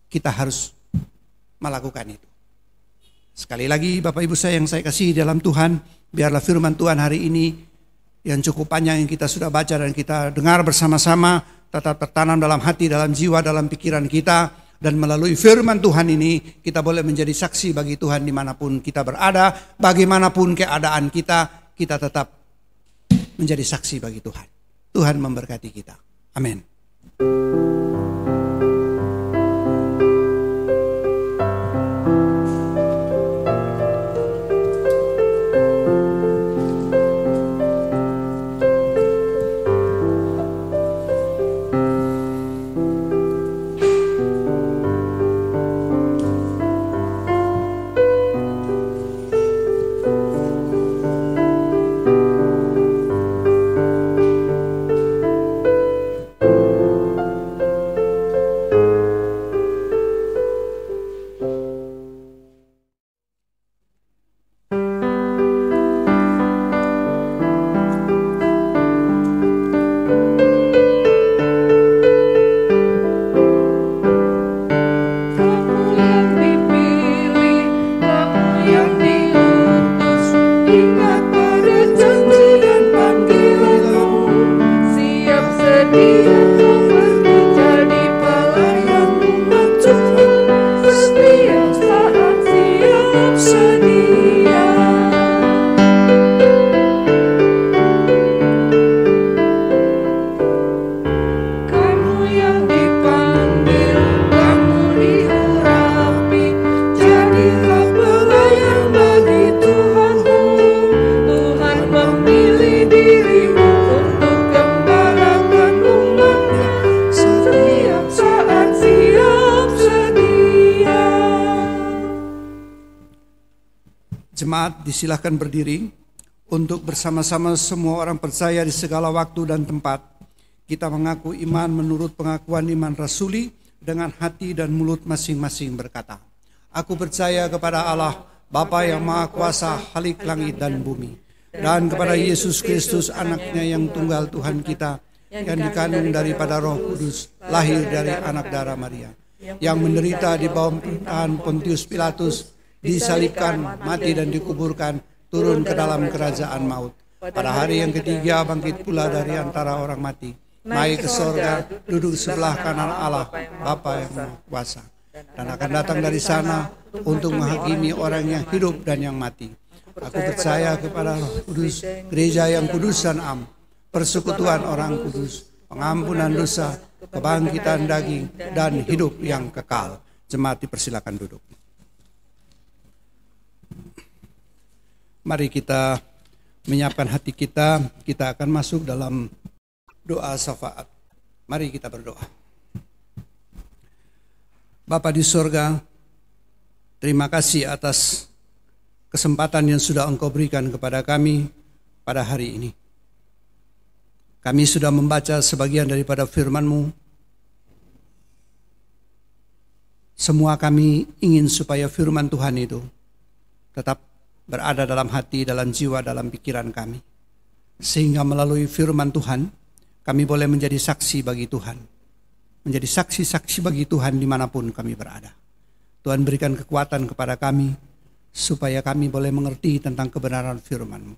Kita harus melakukan itu. Sekali lagi Bapak Ibu saya yang saya kasih dalam Tuhan, biarlah firman Tuhan hari ini yang cukup panjang yang kita sudah baca dan kita dengar bersama-sama tetap tertanam dalam hati, dalam jiwa, dalam pikiran kita. Dan melalui firman Tuhan ini kita boleh menjadi saksi bagi Tuhan dimanapun kita berada. Bagaimanapun keadaan kita, kita tetap menjadi saksi bagi Tuhan. Tuhan memberkati kita. Amin. Jemaat disilahkan berdiri untuk bersama-sama semua orang percaya di segala waktu dan tempat. Kita mengaku iman menurut pengakuan iman rasuli dengan hati dan mulut masing-masing berkata, aku percaya kepada Allah, Bapa yang Maha Kuasa, Khalik langit dan bumi, dan kepada Yesus Kristus anaknya yang tunggal Tuhan kita, yang dikandung daripada Roh Kudus, lahir dari anak darah Maria, yang menderita di bawah pemerintahan Pontius Pilatus, disalibkan, mati dan dikuburkan, turun ke dalam kerajaan maut. Pada hari yang ketiga bangkit pula dari antara orang mati, naik ke sorga, duduk sebelah kanan Allah, Bapa yang Maha Kuasa, dan akan datang dari sana untuk menghakimi orang yang hidup dan yang mati. Aku percaya kepada Roh Kudus, gereja yang kudus dan am, persekutuan orang kudus, pengampunan dosa, kebangkitan daging, dan hidup yang kekal. Jemaat dipersilakan duduk. Mari kita menyiapkan hati kita akan masuk dalam doa syafaat. Mari kita berdoa. Bapa di sorga, terima kasih atas kesempatan yang sudah Engkau berikan kepada kami pada hari ini. Kami sudah membaca sebagian daripada firman-Mu. Semua kami ingin supaya firman Tuhan itu tetap berada dalam hati, dalam jiwa, dalam pikiran kami. Sehingga melalui firman Tuhan, kami boleh menjadi saksi bagi Tuhan. Menjadi saksi-saksi bagi Tuhan dimanapun kami berada. Tuhan berikan kekuatan kepada kami, supaya kami boleh mengerti tentang kebenaran firman-Mu.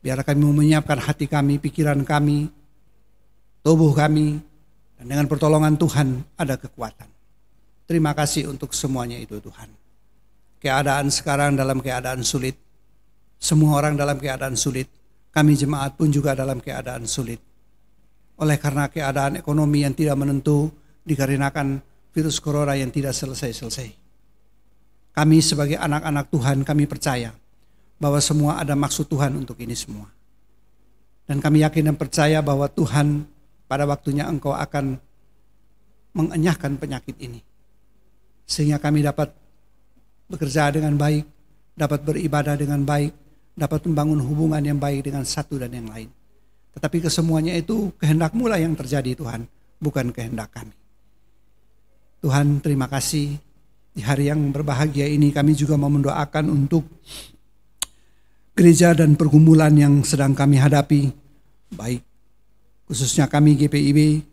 Biar kami menyiapkan hati kami, pikiran kami, tubuh kami, dan dengan pertolongan Tuhan ada kekuatan. Terima kasih untuk semuanya itu Tuhan. Keadaan sekarang dalam keadaan sulit. Semua orang dalam keadaan sulit. Kami jemaat pun juga dalam keadaan sulit. Oleh karena keadaan ekonomi yang tidak menentu, dikarenakan virus corona yang tidak selesai-selesai. Kami sebagai anak-anak Tuhan, kami percaya bahwa semua ada maksud Tuhan untuk ini semua. Dan kami yakin dan percaya bahwa Tuhan pada waktunya Engkau akan mengenyahkan penyakit ini. Sehingga kami dapat bekerja dengan baik, dapat beribadah dengan baik, dapat membangun hubungan yang baik dengan satu dan yang lain. Tetapi kesemuanya itu kehendak-Mu lah yang terjadi Tuhan, bukan kehendak kami. Tuhan terima kasih, di hari yang berbahagia ini kami juga mau mendoakan untuk gereja dan pergumulan yang sedang kami hadapi, baik khususnya kami GPIB,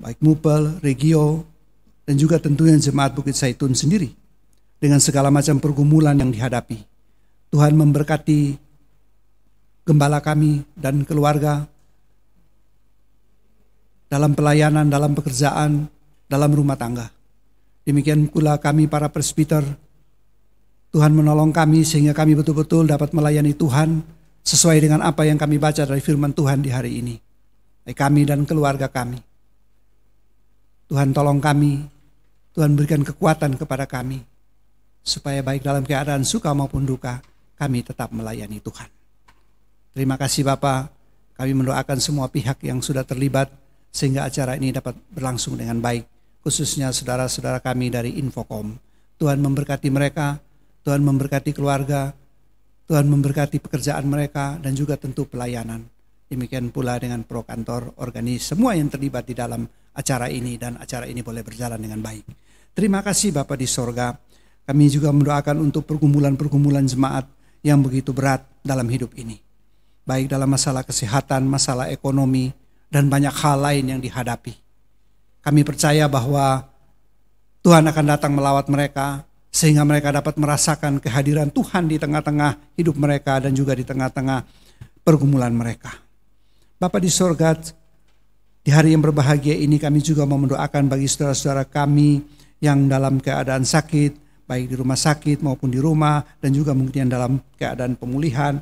baik MUPEL, Regio, dan juga tentunya Jemaat Bukit Zaitun sendiri. Dengan segala macam pergumulan yang dihadapi. Tuhan memberkati gembala kami dan keluarga dalam pelayanan, dalam pekerjaan, dalam rumah tangga. Demikian pula kami para presbiter, Tuhan menolong kami sehingga kami betul-betul dapat melayani Tuhan sesuai dengan apa yang kami baca dari firman Tuhan di hari ini. Baik kami dan keluarga kami. Tuhan tolong kami, Tuhan berikan kekuatan kepada kami, supaya baik dalam keadaan suka maupun duka, kami tetap melayani Tuhan. Terima kasih Bapa, kami mendoakan semua pihak yang sudah terlibat, sehingga acara ini dapat berlangsung dengan baik, khususnya saudara-saudara kami dari Infocom. Tuhan memberkati mereka, Tuhan memberkati keluarga, Tuhan memberkati pekerjaan mereka, dan juga tentu pelayanan. Demikian pula dengan pro kantor, organis, semua yang terlibat di dalam acara ini, dan acara ini boleh berjalan dengan baik. Terima kasih Bapa di sorga. Kami juga mendoakan untuk pergumulan-pergumulan jemaat yang begitu berat dalam hidup ini. Baik dalam masalah kesehatan, masalah ekonomi, dan banyak hal lain yang dihadapi. Kami percaya bahwa Tuhan akan datang melawat mereka, sehingga mereka dapat merasakan kehadiran Tuhan di tengah-tengah hidup mereka dan juga di tengah-tengah pergumulan mereka. Bapa di sorga, di hari yang berbahagia ini kami juga mau mendoakan bagi saudara-saudara kami yang dalam keadaan sakit, baik di rumah sakit maupun di rumah, dan juga mungkin dalam keadaan pemulihan.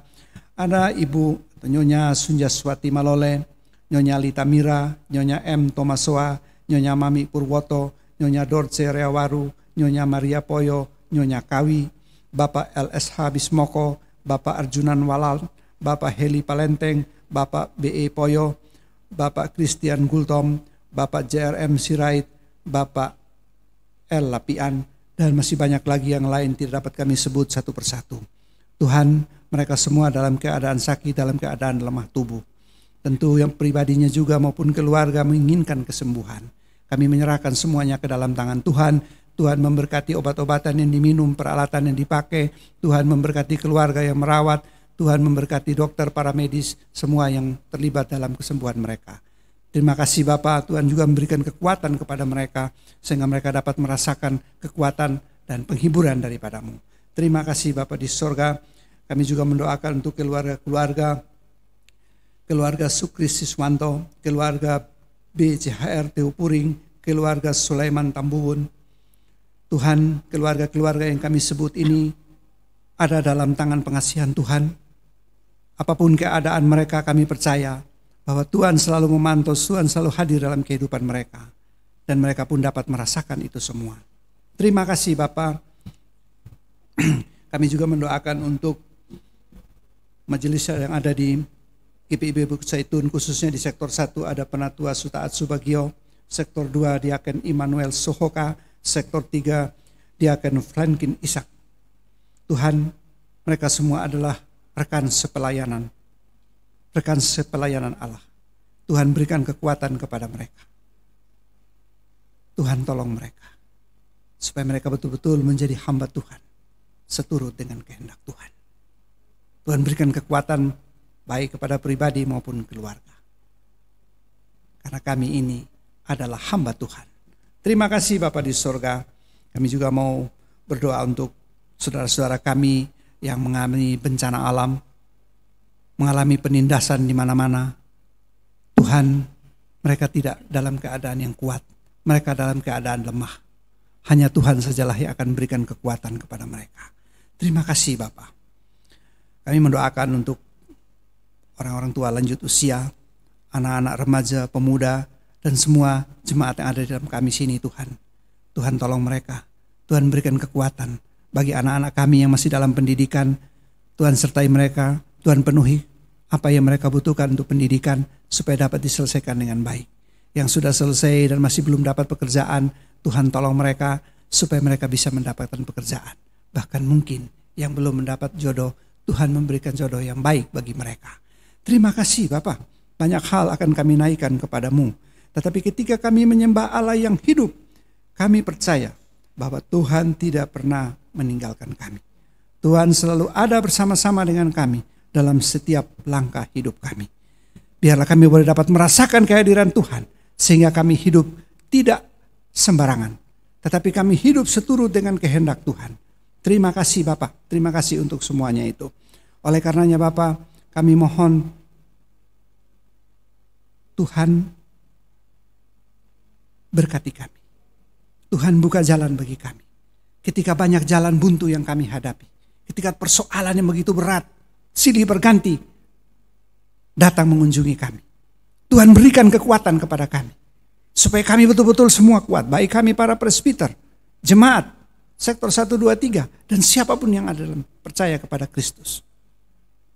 Ada Ibu Nyonya Sunjaswati Malole, Nyonya Lita Mira, Nyonya M. Tomasoa, Nyonya Mami Purwoto, Nyonya Dorce Reawaru, Nyonya Maria Poyo, Nyonya Kawi, Bapak LSH Bismoko, Bapak Arjunan Walal, Bapak Heli Palenteng, Bapak BE Poyo, Bapak Christian Gultom, Bapak JRM Sirait, Bapak L. Lapian, dan masih banyak lagi yang lain tidak dapat kami sebut satu persatu. Tuhan, mereka semua dalam keadaan sakit, dalam keadaan lemah tubuh. Tentu yang pribadinya juga maupun keluarga menginginkan kesembuhan. Kami menyerahkan semuanya ke dalam tangan Tuhan. Tuhan memberkati obat-obatan yang diminum, peralatan yang dipakai. Tuhan memberkati keluarga yang merawat. Tuhan memberkati dokter, para medis, semua yang terlibat dalam kesembuhan mereka. Terima kasih Bapa, Tuhan juga memberikan kekuatan kepada mereka, sehingga mereka dapat merasakan kekuatan dan penghiburan daripadamu. Terima kasih Bapa di sorga. Kami juga mendoakan untuk keluarga Sukris Siswanto, keluarga BCHR Teopuring, keluarga Sulaiman Tambuhun. Tuhan, keluarga-keluarga yang kami sebut ini ada dalam tangan pengasihan Tuhan. Apapun keadaan mereka, kami percaya bahwa Tuhan selalu memantau, Tuhan selalu hadir dalam kehidupan mereka. Dan mereka pun dapat merasakan itu semua. Terima kasih Bapa. Kami juga mendoakan untuk majelis yang ada di GPIB Bukit Zaitun, khususnya di sektor 1 ada Penatua Sutaat Subagio, sektor 2 Diaken Immanuel Sohoka, sektor 3 Diaken Franklin Ishak. Tuhan, mereka semua adalah rekan sepelayanan Allah. Tuhan berikan kekuatan kepada mereka. Tuhan tolong mereka, supaya mereka betul-betul menjadi hamba Tuhan, seturut dengan kehendak Tuhan. Tuhan berikan kekuatan baik kepada pribadi maupun keluarga. Karena kami ini adalah hamba Tuhan. Terima kasih Bapa di sorga. Kami juga mau berdoa untuk saudara-saudara kami yang mengalami bencana alam, mengalami penindasan di mana-mana. Tuhan, mereka tidak dalam keadaan yang kuat. Mereka dalam keadaan lemah. Hanya Tuhan sajalah yang akan berikan kekuatan kepada mereka. Terima kasih Bapa. Kami mendoakan untuk orang-orang tua lanjut usia, anak-anak remaja, pemuda, dan semua jemaat yang ada di dalam kami sini Tuhan. Tuhan tolong mereka. Tuhan berikan kekuatan bagi anak-anak kami yang masih dalam pendidikan. Tuhan sertai mereka. Tuhan penuhi apa yang mereka butuhkan untuk pendidikan supaya dapat diselesaikan dengan baik. Yang sudah selesai dan masih belum dapat pekerjaan, Tuhan tolong mereka supaya mereka bisa mendapatkan pekerjaan. Bahkan mungkin yang belum mendapat jodoh, Tuhan memberikan jodoh yang baik bagi mereka. Terima kasih Bapak, banyak hal akan kami naikkan kepadamu. Tetapi ketika kami menyembah Allah yang hidup, kami percaya bahwa Tuhan tidak pernah meninggalkan kami. Tuhan selalu ada bersama-sama dengan kami dalam setiap langkah hidup kami. Biarlah kami boleh dapat merasakan kehadiran Tuhan, sehingga kami hidup tidak sembarangan, tetapi kami hidup seturut dengan kehendak Tuhan. Terima kasih Bapak, terima kasih untuk semuanya itu. Oleh karenanya Bapak, kami mohon Tuhan berkati kami. Tuhan buka jalan bagi kami. Ketika banyak jalan buntu yang kami hadapi, ketika persoalan yang begitu berat, silih berganti, datang mengunjungi kami. Tuhan berikan kekuatan kepada kami, supaya kami betul-betul semua kuat, baik kami para presbiter, jemaat, sektor 1, 2, 3, dan siapapun yang ada dalam percaya kepada Kristus.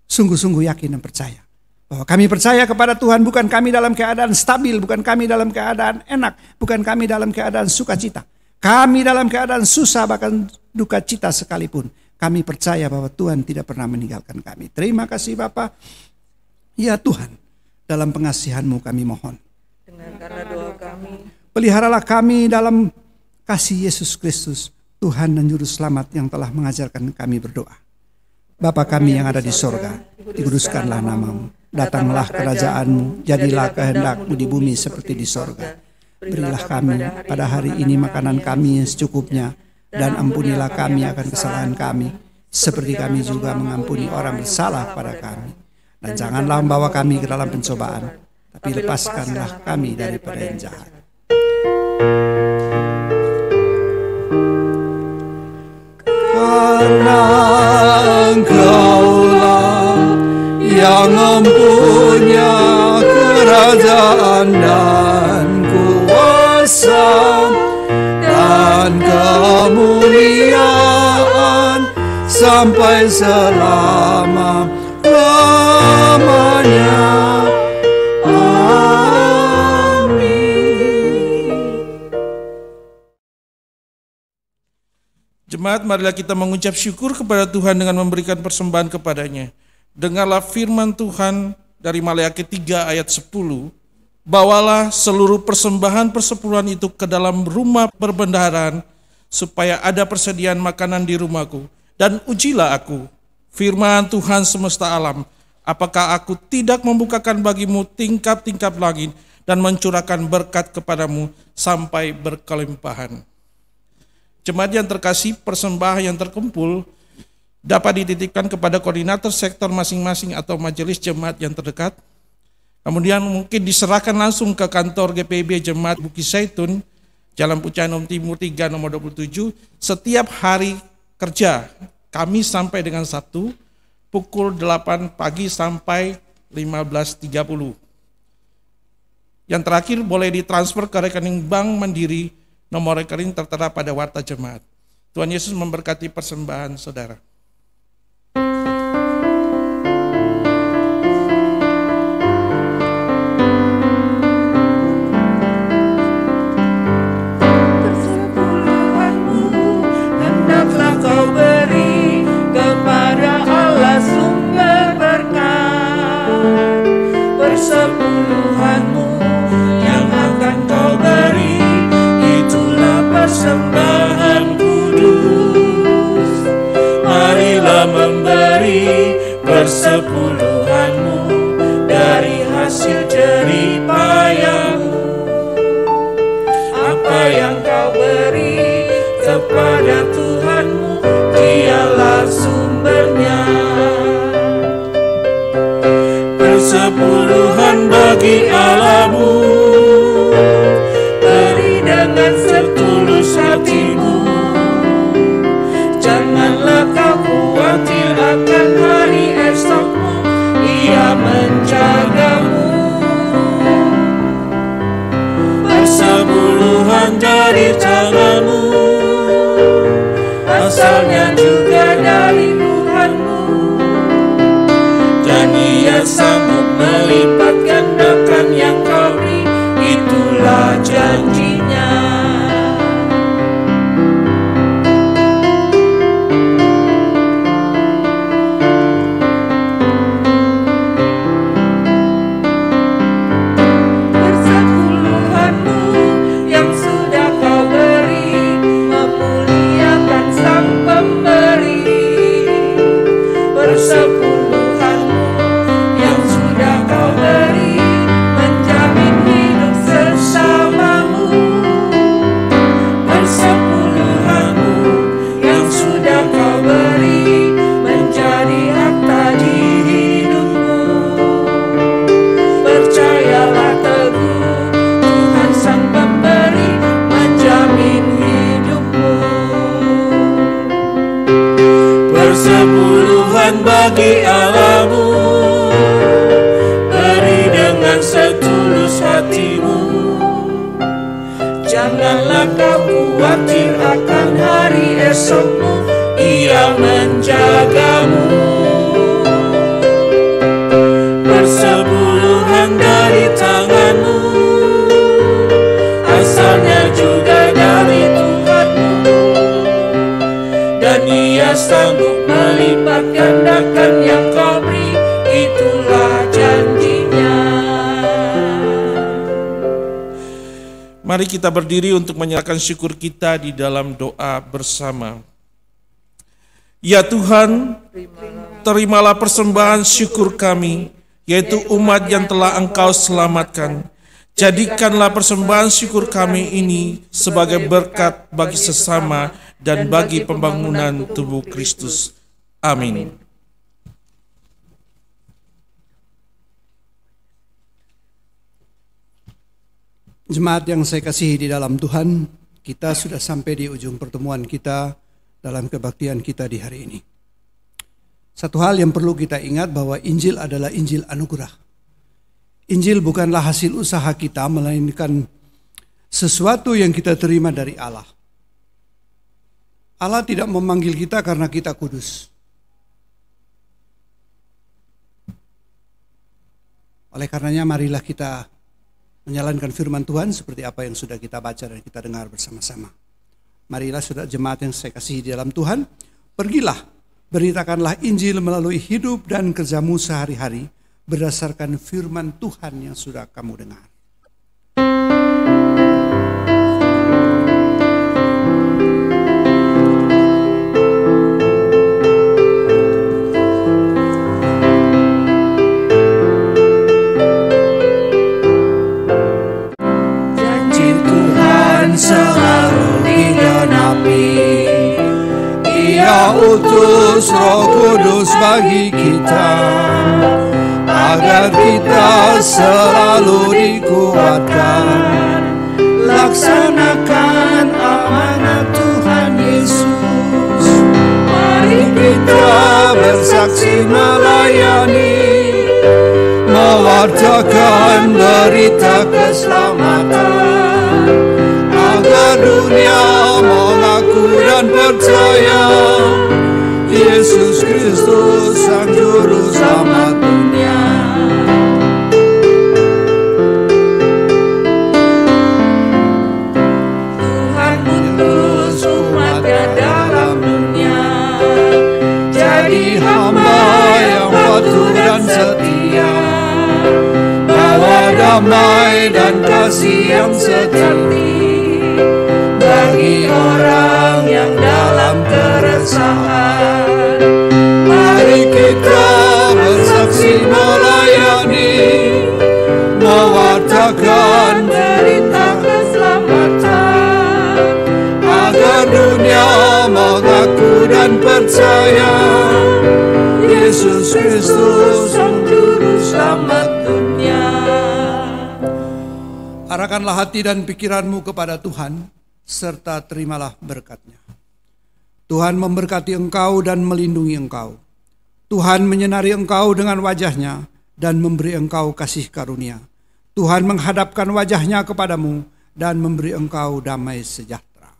Sungguh-sungguh yakin dan percaya bahwa kami percaya kepada Tuhan, bukan kami dalam keadaan stabil, bukan kami dalam keadaan enak, bukan kami dalam keadaan sukacita. Kami dalam keadaan susah, bahkan duka cita sekalipun. Kami percaya bahwa Tuhan tidak pernah meninggalkan kami. Terima kasih Bapa. Ya Tuhan, dalam pengasihan-Mu kami mohon. Dengarkanlah doa kami. Peliharalah kami dalam kasih Yesus Kristus, Tuhan dan Juru Selamat yang telah mengajarkan kami berdoa. Bapa kami yang ada di sorga, dikuduskanlah nama-Mu. Datanglah kerajaan-Mu, jadilah kehendak-Mu di bumi seperti di sorga. Berilah kami pada hari ini makanan kami yang secukupnya, dan ampunilah kami akan kesalahan kami, seperti kami juga mengampuni orang bersalah pada kami. Dan janganlah membawa kami ke dalam pencobaan, tapi lepaskanlah kami daripada yang jahat. Karena Engkaulah yang mempunyai kerajaan dan kuasa dan kemuliaan sampai selama-lamanya. Jemaat, marilah kita mengucap syukur kepada Tuhan dengan memberikan persembahan kepadanya. Dengarlah firman Tuhan dari Maleakhi 3 ayat 10. Bawalah seluruh persembahan persepuluhan itu ke dalam rumah perbendaharaan, supaya ada persediaan makanan di rumahku. Dan ujilah aku, firman Tuhan semesta alam, apakah aku tidak membukakan bagimu tingkap-tingkap langit dan mencurahkan berkat kepadamu sampai berkelimpahan. Jemaat yang terkasih, persembahan yang terkumpul dapat dititipkan kepada koordinator sektor masing-masing atau majelis jemaat yang terdekat. Kemudian mungkin diserahkan langsung ke kantor GPIB Jemaat Bukit Zaitun, Jalan Pucang Timur 3 nomor 27, setiap hari kerja, Kamis sampai dengan Sabtu, pukul 8 pagi sampai 15.30. Yang terakhir boleh ditransfer ke rekening Bank Mandiri, nomor rekening tertera pada warta jemaat. Tuhan Yesus memberkati persembahan saudara. Persepuluhanmu hendaklah kau beri kepada Allah sumber berkat. Persepuluhanmu yang akan kau beri, itulah persembahan kudus. Marilah memberi persepuluhanmu dari hasil jerih payahmu. Apa yang kau beri kepada Tuhanmu, dialah sumbernya. Persepuluhan bagi Allahmu, beri dengan setulus hatimu. Janganlah kau khawatir akan hari esokmu, Ia menjagamu. Persepuluhan dari tanganmu, asalnya juga dari Tuhanmu, dan Ia sanggup melipat gandakan yang kau beri, itulah janjinya. Persepuluhanmu yang sudah kau beri, memuliakan sang pemberi. Persepuluhanmu yang sudah kau beri, menjamin hidup sesamamu. Persepuluhanmu yang sudah kau beri, menjadi harta di hidupmu. Percayalah teguh, Tuhan sang pemberi menjamin hidupmu. Persepuluhan bagi Allahmu, beri dengan setulus hatimu. Janganlah kau khawatir akan hari esokmu, Ia menjagamu. Persepuluhan dari tanganmu, asalnya juga dari Tuhanmu, dan Ia sanggup melipat gandakan yang kau beri, itulah janjinya. Mari kita berdiri untuk menyerahkan syukur kita di dalam doa bersama. Ya Tuhan, terimalah persembahan syukur kami, yaitu umat yang telah Engkau selamatkan. Jadikanlah persembahan syukur kami ini sebagai berkat bagi sesama dan bagi pembangunan tubuh Kristus. Amin. Jemaat yang saya kasihi di dalam Tuhan, kita sudah sampai di ujung pertemuan kita dalam kebaktian kita di hari ini. Satu hal yang perlu kita ingat bahwa Injil adalah Injil anugerah. Injil bukanlah hasil usaha kita, melainkan sesuatu yang kita terima dari Allah. Allah tidak memanggil kita karena kita kudus. Oleh karenanya marilah kita menjalankan firman Tuhan seperti apa yang sudah kita baca dan kita dengar bersama-sama. Marilah saudara jemaat yang saya kasihi di dalam Tuhan, pergilah, beritakanlah Injil melalui hidup dan kerjamu sehari-hari berdasarkan firman Tuhan yang sudah kamu dengar. Janji Tuhan selalu digenapi. Ia utus Roh Kudus bagi kita, agar kita selalu dikuatkan, laksanakan amanat Tuhan Yesus. Mari kita bersaksi melayani, mewartakan berita keselamatan, agar dunia mengaku dan percaya Yesus Kristus Sang Juru Selamat dunia. Tuhan utus umatnya dalam dunia, Jadi hamba yang patuh dan setia, bawa damai dan kasih yang sejati bagi orang yang dalam keresahan. Mari kita bersaksi melayani, mewartakan berita keselamatan, agar dunia mengaku dan percaya Yesus Kristus Sang Juru Selamat dunia. Arahkanlah hati dan pikiranmu kepada Tuhan, serta terimalah berkat-Nya. Tuhan memberkati engkau dan melindungi engkau. Tuhan menyinari engkau dengan wajah-Nya dan memberi engkau kasih karunia. Tuhan menghadapkan wajah-Nya kepadamu dan memberi engkau damai sejahtera.